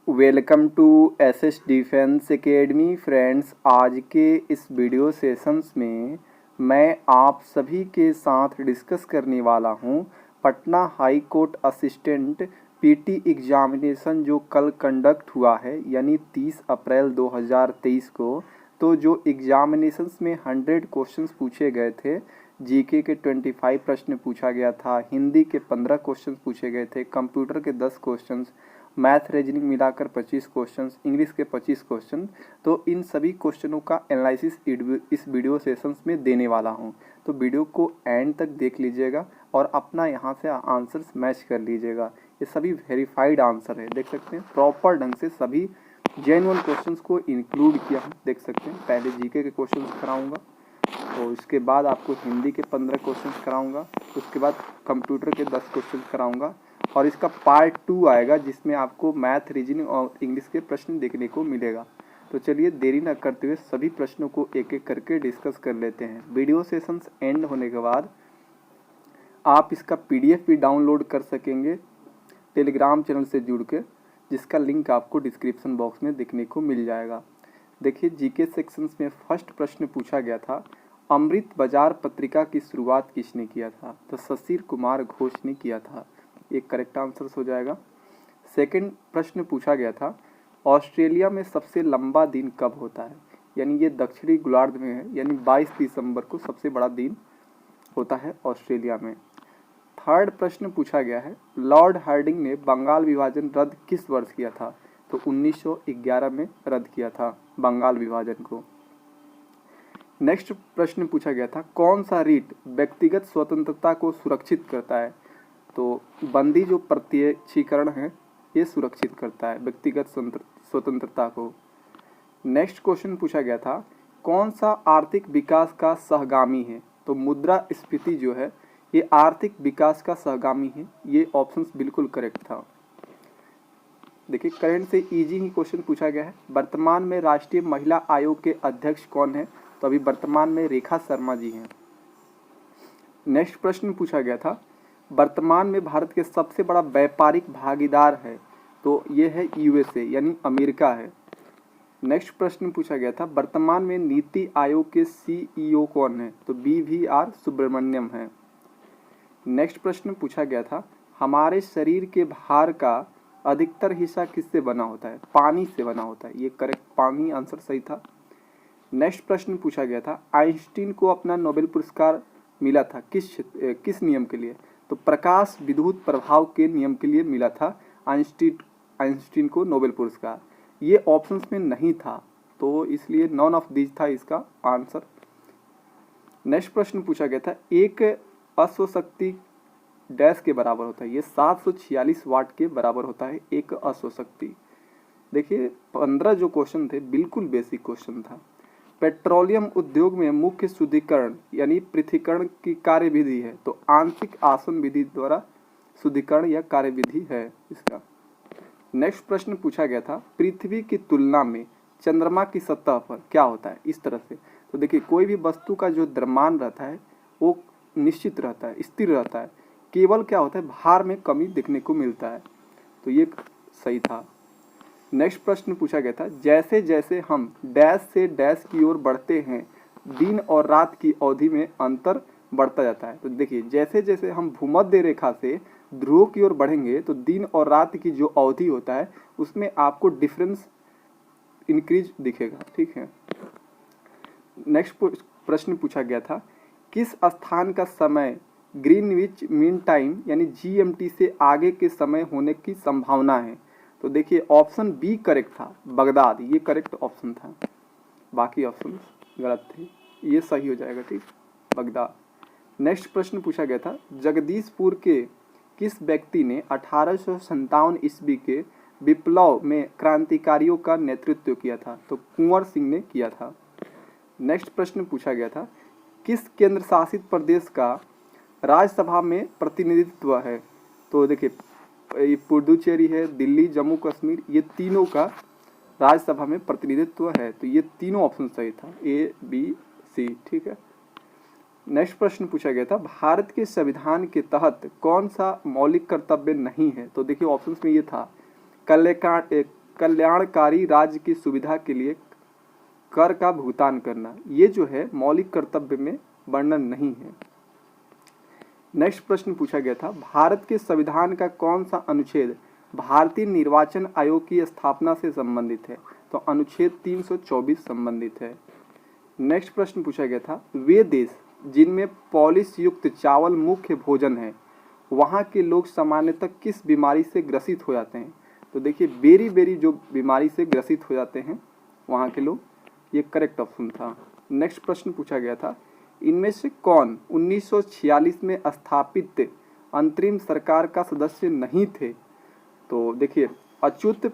Welcome to SS defence academy friends. आज के इस वीडियो सेशंस में मैं आप सभी के साथ डिस्कस करने वाला हूं Patna high court assistant PT examination जो कल कंडक्ट हुआ है यानी 30 अप्रैल 2023 को। तो जो एग्जामिनेशंस में 100 क्वेश्चंस पूछे गए थे, जीके के 25 प्रश्न पूछा गया था, हिंदी के 15 क्वेश्चंस पूछे गए थे, कंप्यूटर के 10 क्वेश्चंस, मैथ रीजनिंग मिलाकर 25 क्वेश्चंस, इंग्लिश के 25 क्वेश्चन। तो इन सभी क्वेश्चनों का एनालिसिस इस वीडियो सेशंस में देने वाला हूं। तो वीडियो को एंड तक देख लीजिएगा और अपना यहां से आंसर्स मैच कर लीजिएगा। ये सभी वेरीफाइड आंसर है, देख सकते हैं प्रॉपर ढंग से सभी जेन्युइन क्वेश्चंस को इंक्लूड किया है, देख सकते हैं। पहले जीके के क्वेश्चंस कराऊंगा और उसके बाद आपको हिंदी के 15 क्वेश्चंस कराऊंगा, उसके बाद कंप्यूटर के 10 क्वेश्चंस कराऊंगा और इसका पार्ट 2 आएगा जिसमें आपको मैथ रीजनिंग और इंग्लिश के प्रश्न देखने को मिलेगा। तो चलिए देरी न करते हुए सभी प्रश्नों को एक एक करके डिस्कस कर लेते हैं। वीडियो सेशंस एंड होने के बाद आप इसका पीडीएफ भी डाउनलोड कर सकेंगे टेलीग्राम चैनल से जुड़ के, जिसका लिंक आपको डिस्क्रिप्शन बॉक्स में देखने को मिल जाएगा। देखिए जीके सेक्शंस में फर्स्ट प्रश्न पूछा गया था, अमृत बाजार पत्रिका की शुरुआत किसने किया था? तो शशिर कुमार घोष ने किया था, एक करेक्ट आंसर हो जाएगा। सेकंड प्रश्न पूछा गया था, ऑस्ट्रेलिया में सबसे लंबा दिन कब होता है? यानी ये दक्षिणी गोलार्ध में है, यानी 22 दिसंबर को सबसे बड़ा दिन होता है ऑस्ट्रेलिया में। थर्ड प्रश्न पूछा गया है, लॉर्ड हार्डिंग ने बंगाल विभाजन रद्द किस वर्ष किया था? तो 1911 में रद्द किया था बंगाल विभाजन को। नेक्स्ट प्रश्न पूछा गया था, कौन सा रीट व्यक्तिगत स्वतंत्रता को सुरक्षित करता है? तो बंदी जो प्रत्यक्षीकरण है ये सुरक्षित करता है व्यक्तिगत स्वतंत्रता को। नेक्स्ट क्वेश्चन पूछा गया था, कौन सा आर्थिक विकास का सहगामी है? तो मुद्रास्फीति जो है ये आर्थिक विकास का सहगामी है, ये ऑप्शंस बिल्कुल करेक्ट था। देखिए करंट से इजी ही क्वेश्चन पूछा गया है, वर्तमान में राष्ट्रीय महिला आयोग के अध्यक्ष कौन है? तो अभी वर्तमान में रेखा शर्मा जी हैं। नेक्स्ट प्रश्न पूछा गया था, वर्तमान में भारत के सबसे बड़ा व्यापारिक भागीदार है? तो ये है यूएसए यानी अमेरिका है। नेक्स्ट प्रश्न पूछा गया था, वर्तमान में नीति आयोग के सीईओ कौन है? तो BVR सुब्रमण्यम है। नेक्स्ट प्रश्न पूछा गया था, हमारे शरीर के भार का अधिकतर हिस्सा किससे बना होता है? पानी से बना होता है, ये करेक्ट पानी आंसर सही था। नेक्स्ट प्रश्न पूछा गया था, आइंस्टीन को अपना नोबेल पुरस्कार मिला था किस नियम के लिए? तो प्रकाश विद्युत प्रभाव के नियम के लिए मिला था आइंस्टीन को नोबेल पुरस्कार। ये ऑप्शंस में नहीं था तो इसलिए नॉन ऑफ दीज था इसका आंसर। नेक्स्ट प्रश्न पूछा गया था, एक अश्वशक्ति डैश के बराबर होता है? ये 746 वाट के बराबर होता है एक अश्वशक्ति। देखिए 15 जो क्वेश्चन थे बिल्कुल बेसिक क्वेश्चन था। पेट्रोलियम उद्योग में मुख्य शुद्धिकरण यानी पृथक्करण की कार्यविधि है? तो आंशिक आसवन विधि द्वारा शुद्धिकरण या कार्यविधि है इसका। नेक्स्ट प्रश्न पूछा गया था, पृथ्वी की तुलना में चंद्रमा की सतह पर क्या होता है? इस तरह से। तो देखिए कोई भी वस्तु का जो द्रव्यमान रहता है वो निश्चित रहता है, स्थिर रहता है, केवल क्या होता है भार में कमी देखने को मिलता है, तो ये सही था। नेक्स्ट प्रश्न पूछा गया था, जैसे जैसे हम डैश से डैश की ओर बढ़ते हैं दिन और रात की अवधि में अंतर बढ़ता जाता है। तो देखिए जैसे जैसे हम भूमध्य रेखा से ध्रुव की ओर बढ़ेंगे तो दिन और रात की जो अवधि होता है उसमें आपको डिफरेंस इंक्रीज दिखेगा, ठीक है। नेक्स्ट प्रश्न पूछा गया था, किस स्थान का समय ग्रीनविच मीन टाइम यानी GMT से आगे के समय होने की संभावना है? तो देखिए ऑप्शन बी करेक्ट था, बगदाद, ये करेक्ट ऑप्शन था, बाकी ऑप्शन गलत थे, ये सही हो जाएगा, ठीक, बगदाद। नेक्स्ट प्रश्न पूछा गया था, जगदीशपुर के किस व्यक्ति ने 1857 ईस्वी के विप्लव में क्रांतिकारियों का नेतृत्व किया था? तो कुंवर सिंह ने किया था। नेक्स्ट प्रश्न पूछा गया था, किस केंद्र शासित प्रदेश का राज्यसभा में प्रतिनिधित्व है? तो देखिए पुडुचेरी है, दिल्ली, जम्मू कश्मीर, ये तीनों का राज्यसभा में प्रतिनिधित्व है, तो ये तीनों ऑप्शन सही था, A, B, C, ठीक है। नेक्स्ट प्रश्न पूछा गया था, भारत के संविधान के तहत कौन सा मौलिक कर्तव्य नहीं है? तो देखिए ऑप्शंस में ये था, कल्याणकारी राज्य की सुविधा के लिए कर का भुगतान करना, ये जो है मौलिक कर्तव्य में वर्णन नहीं है। नेक्स्ट प्रश्न पूछा गया था, भारत के संविधान का कौन सा अनुच्छेद भारतीय निर्वाचन आयोग की स्थापना से संबंधित है? तो अनुच्छेद 324 संबंधित है। नेक्स्ट प्रश्न पूछा गया था, वे देश जिनमें पॉलिश युक्त चावल मुख्य भोजन है, वहाँ के लोग सामान्यतः किस बीमारी से ग्रसित हो जाते हैं? तो देखिए बेरी बेरी जो बीमारी से ग्रसित हो जाते हैं वहाँ के लोग, ये करेक्ट ऑप्शन था। नेक्स्ट प्रश्न पूछा गया था, इनमें से कौन 1946 में स्थापित अंतरिम सरकार का सदस्य नहीं थे? तो देखिए अच्युत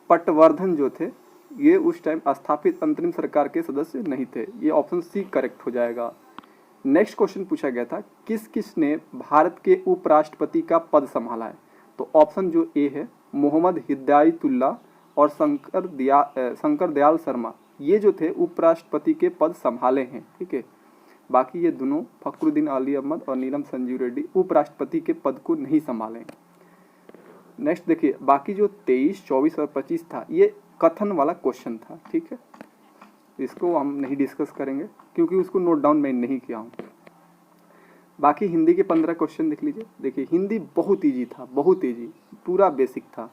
पटवर्धन जो थे ये उस टाइम स्थापित अंतरिम सरकार के सदस्य नहीं थे। ये ऑप्शन सी करेक्ट हो जाएगा। नेक्स्ट क्वेश्चन पूछा गया था, किस किस ने भारत के उपराष्ट्रपति का पद संभाला है? तो ऑप्शन जो ए है मोहम्मद हिदायतुल्लाह और शंकर दयाल शर्मा, ये जो थे उपराष्ट्रपति के पद संभाले हैं। ठीक है, बाकी ये दोनों फखरुद्दीन अली अहमद और नीलम संजीव रेड्डी उपराष्ट्रपति के पद को नहीं संभाले। नेक्स्ट देखिए, बाकी जो 23, 24 और 25 था ये कथन वाला क्वेश्चन था। ठीक है, इसको हम नहीं डिस्कस करेंगे क्योंकि उसको नोट डाउन मैं नहीं किया हूँ। बाकी हिंदी के 15 क्वेश्चन देख लीजिए। देखिए हिंदी बहुत ईजी था, बहुत ईजी, पूरा बेसिक था।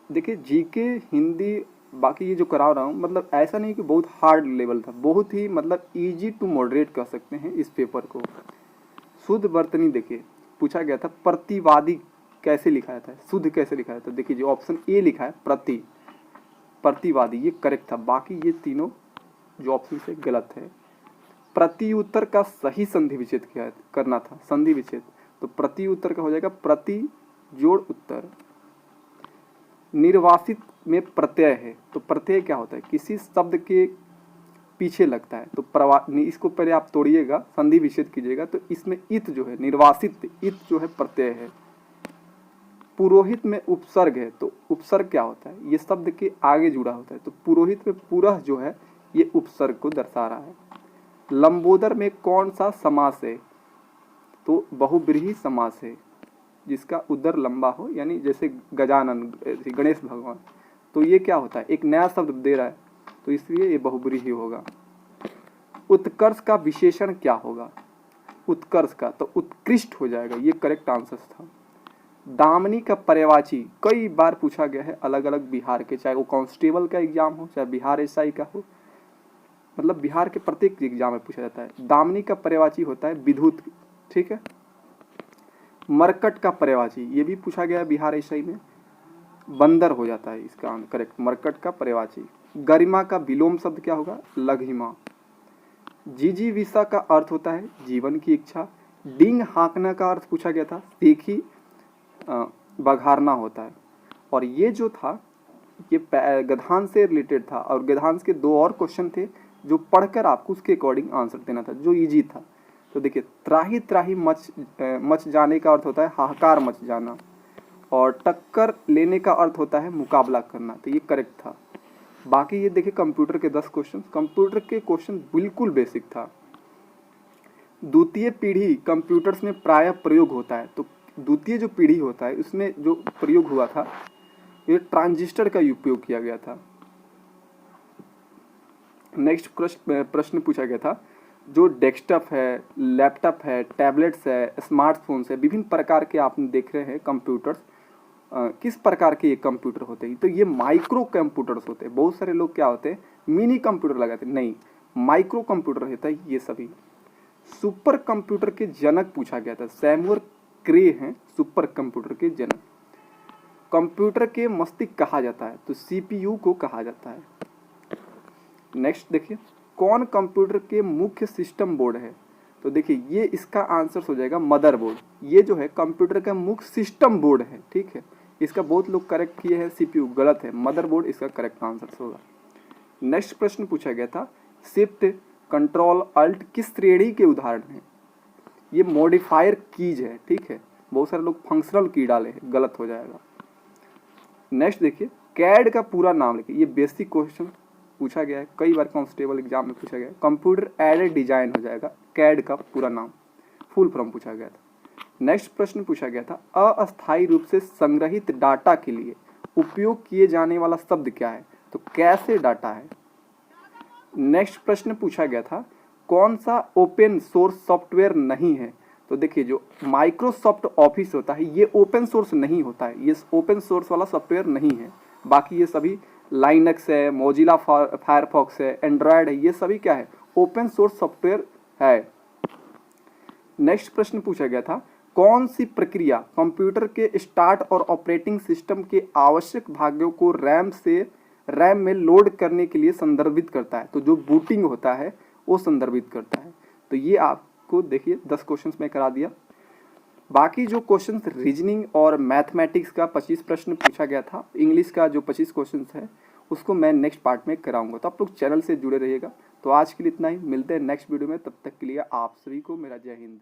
देखिए जीके हिंदी बाकी ये जो करा रहा हूँ मतलब ऐसा नहीं कि बहुत हार्ड लेवल था, बहुत ही मतलब इजी टू मॉडरेट कह सकते हैं इस पेपर को। शुद्ध वर्तनी देखिए पूछा गया था, प्रतिवादी कैसे लिखाया था, शुद्ध कैसे लिखाया था? देखिए जो ऑप्शन ए लिखा है प्रतिवादी, ये करेक्ट था। बाकी ये तीनों जो ऑप्शन से गलत है। प्रति उत्तर का सही संधि विच्छेद क्या करना था? संधि विच्छेद, तो प्रति उत्तर का हो जाएगा प्रति जोड़ उत्तर। निर्वासित में प्रत्यय है, तो प्रत्यय क्या होता है? किसी शब्द के पीछे लगता है, तो इसको पहले आप तोड़िएगा, संधि विच्छेद कीजिएगा, तो इसमें इत जो है निर्वासित, इत जो है प्रत्यय है। पुरोहित में उपसर्ग है, तो उपसर्ग क्या होता है? ये शब्द के आगे जुड़ा होता है, तो पुरोहित में पुरः जो है ये उपसर्ग को दर्शा रहा है। लंबोदर में कौन सा समास है? तो बहुब्रीहि समास है, जिसका उदर लंबा हो, यानी जैसे गजानन, गणेश भगवान, तो ये क्या होता है? एक नया शब्द दे रहा है, तो इसलिए ये बहुब्रीहि होगा। उत्कर्ष का विशेषण क्या होगा? उत्कर्ष का तो उत्कृष्ट हो जाएगा, ये करेक्ट आंसर था। दामनी का पर्यायवाची कई बार पूछा गया है अलग अलग बिहार के, चाहे वो कांस्टेबल का एग्जाम हो चाहे बिहार एसआई का हो, मतलब बिहार के प्रत्येक एग्जाम में पूछा जाता है। दामनी का पर्यायवाची होता है विद्युत। ठीक है, मरकट का पर्यायवाची ये भी पूछा गया है बिहार एसआई में, बंदर हो जाता है इसका करेक्ट, मरकट का पर्यायवाची। गरिमा का विलोम शब्द क्या होगा? लघिमा। जिजीविषा का अर्थ होता है जीवन की इच्छा। डिंग हाँकना का अर्थ पूछा गया था, देखी बघारना होता है। और ये जो था ये गधांश से रिलेटेड था, और गधांश के 2 और क्वेश्चन थे जो पढ़कर आपको उसके अकॉर्डिंग आंसर देना था, जो इजी था। तो देखिए त्राही त्राही मच जाने का अर्थ होता है हाहाकार मच जाना, और टक्कर लेने का अर्थ होता है मुकाबला करना, तो ये करेक्ट था। बाकी ये देखिए कंप्यूटर के 10 क्वेश्चन, कंप्यूटर के क्वेश्चन बिल्कुल बेसिक था। द्वितीय पीढ़ी कंप्यूटर्स में प्रायः प्रयोग होता है, तो द्वितीय जो पीढ़ी होता है उसमें जो प्रयोग हुआ था ये ट्रांजिस्टर का उपयोग किया गया था। नेक्स्ट प्रश्न पूछा गया था, जो डेस्कटॉप है, लैपटॉप है, टैबलेट्स है, स्मार्टफोन्स है, विभिन्न प्रकार के आपने देख रहे हैं कंप्यूटर्स, किस प्रकार के ये कंप्यूटर होते हैं? तो ये माइक्रो कंप्यूटर्स होते हैं। बहुत सारे लोग क्या होते हैं मिनी कंप्यूटर लगाते हैं, नहीं, माइक्रो कंप्यूटर रहता है ये सभी। सुपर कंप्यूटर के जनक पूछा गया था, सैमुअल क्रे हैं सुपर कंप्यूटर के जनक। कंप्यूटर के मस्तिष्क कहा जाता है, तो सीपीयू को कहा जाता है। नेक्स्ट देखिए, कौन कंप्यूटर के मुख्य सिस्टम बोर्ड है? तो देखिए ये इसका आंसर हो जाएगा मदरबोर्ड। ये जो है कंप्यूटर का मुख्य सिस्टम बोर्ड है। ठीक है, इसका बहुत लोग करेक्ट किए हैं, सीपीयू गलत है, मदरबोर्ड इसका करेक्ट आंसर होगा। नेक्स्ट प्रश्न पूछा गया था, शिफ्ट कंट्रोल अल्ट किस श्रेणी के उदाहरण है? ये मॉडिफायर कीज है। ठीक है, बहुत सारे लोग फंक्शनल की डाले हैं, गलत हो जाएगा। नेक्स्ट देखिए, कैड का पूरा नाम लिखिए। ये बेसिक क्वेश्चन पूछा गया है, कई बार कांस्टेबल एग्जाम में पूछा गया है। कंप्यूटर एडेड डिजाइन हो जाएगा, कैड का पूरा नाम, फुल फॉर्म पूछा गया था। नेक्स्ट प्रश्न पूछा गया था, अस्थायी रूप से संग्रहित डाटा के लिए उपयोग किए जाने वाला शब्द क्या है? तो कैसे डाटा है। नेक्स्ट प्रश्न पूछा गया था, कौन सा ओपन सोर्स सॉफ्टवेयर नहीं है? तो देखिए, जो माइक्रोसॉफ्ट ऑफिस होता है ये ओपन सोर्स नहीं होता है, ये ओपन सोर्स वाला सॉफ्टवेयर नहीं है। बाकी ये सभी लाइनक्स है, मोजिला फायरफॉक्स है, एंड्रॉयड है, ये सभी क्या है? ओपन सोर्स सॉफ्टवेयर है। नेक्स्ट प्रश्न पूछा गया था, कौन सी प्रक्रिया कंप्यूटर के स्टार्ट और ऑपरेटिंग सिस्टम के आवश्यक भागों को रैम में लोड करने के लिए संदर्भित करता है? तो जो बूटिंग होता है वो संदर्भित करता है। तो ये आपको देखिए 10 क्वेश्चंस में करा दिया। बाकी जो क्वेश्चंस रीजनिंग और मैथमेटिक्स का 25 प्रश्न पूछा गया था, इंग्लिश का जो 25 क्वेश्चंस है उसको मैं नेक्स्ट पार्ट में कराऊंगा। तो आप लोग चैनल से जुड़े रहिएगा। तो आज के लिए इतना ही, मिलते हैं नेक्स्ट वीडियो में। तब तक के लिए आप सभी को मेरा जय हिंद।